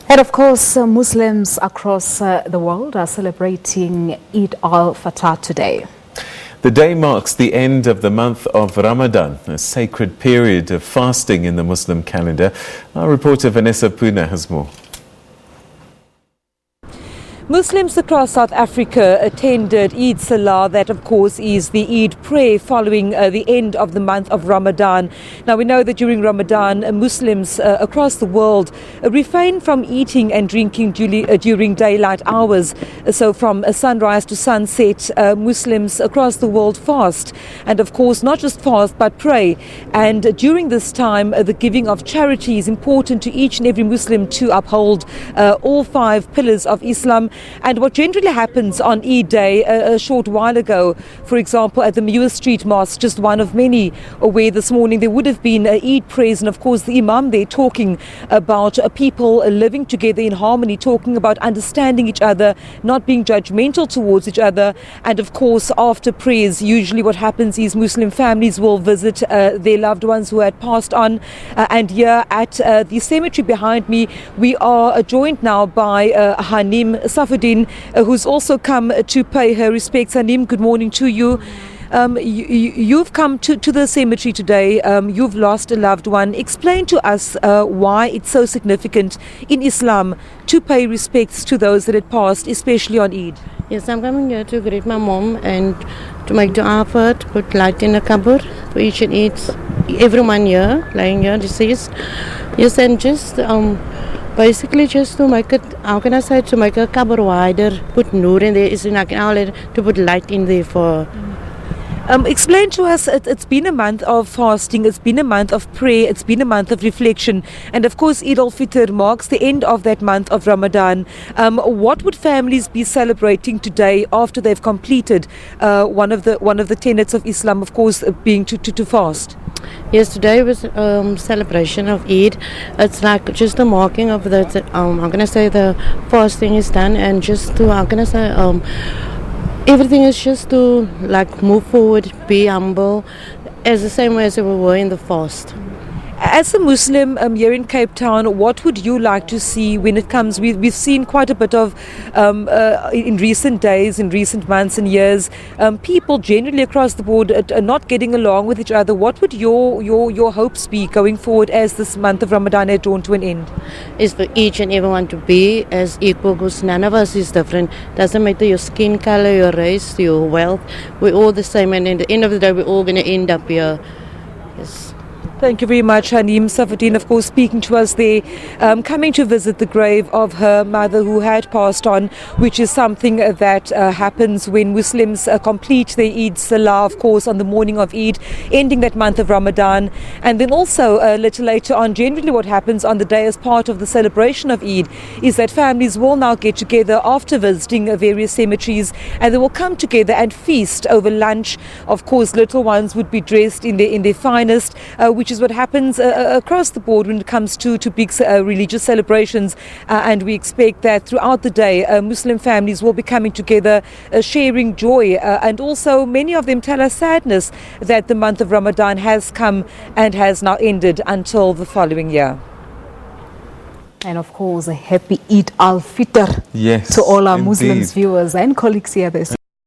And of course, Muslims across the world are celebrating Eid-al Fitr today. The day marks the end of the month of Ramadan, a sacred period of fasting in the Muslim calendar. Our reporter Vanessa Poonah has more. Muslims across South Africa attended Eid Salah, that of course is the Eid prayer following the end of the month of Ramadan. Now we know that during Ramadan, Muslims across the world refrain from eating and drinking during daylight hours. So from sunrise to sunset, Muslims across the world fast, and of course not just fast but pray. And during this time, the giving of charity is important to each and every Muslim to uphold all 5 pillars of Islam. And what generally happens on Eid Day, a short while ago, for example, at the Muir Street Mosque, just one of many, where this morning there would have been Eid prayers, and of course the Imam there talking about people living together in harmony, talking about understanding each other, not being judgmental towards each other. And of course, after prayers, usually what happens is Muslim families will visit their loved ones who had passed on. And here at the cemetery behind me, we are joined now by Hanim Safedin, who's also come to pay her respects. Hanim, good morning to you. You've come to the cemetery today. You've lost a loved one. Explain to us why it's so significant in Islam to pay respects to those that had passed, especially on Eid. Yes, I'm coming here to greet my mom and to make dua for her, to put light in the cupboard for each and each, everyone here, lying here, deceased. Yes, and just basically just to make it, how can I say, to make a cupboard wider, put nur in there, is in like an outlet, to put light in there for. Explain to us, it's been a month of fasting, it's been a month of prayer, it's been a month of reflection, and of course Eid-al Fitr marks the end of that month of Ramadan. What would families be celebrating today after they've completed one of the tenets of Islam, of course, being to fast? Yes, today was celebration of Eid. It's like just a marking of the, I'm going to say the fasting is done, and just to, I'm going to say, everything is just to like move forward, be humble, as the same way as we were in the fast. As a Muslim here in Cape Town, what would you like to see when it comes? We've seen quite a bit of, in recent days, in recent months and years, people generally across the board are not getting along with each other. What would your hopes be going forward as this month of Ramadan had drawn to an end? Is for each and everyone to be as equal, because none of us is different. Doesn't matter your skin color, your race, your wealth. We're all the same, and at the end of the day, we're all going to end up here. Yes. Thank you very much, Hanim Safedin, of course, speaking to us there, coming to visit the grave of her mother who had passed on, which is something that happens when Muslims complete their Eid Salah, of course, on the morning of Eid, ending that month of Ramadan. And then also a little later on, generally what happens on the day as part of the celebration of Eid is that families will now get together after visiting various cemeteries, and they will come together and feast over lunch. Of course, little ones would be dressed in their finest, which is what happens across the board when it comes to big religious celebrations, and we expect that throughout the day Muslim families will be coming together, sharing joy, and also many of them tell us sadness that the month of Ramadan has come and has now ended until the following year. And of course, a happy Eid-al Fitr Yes, to all our indeed. Muslims viewers and colleagues here this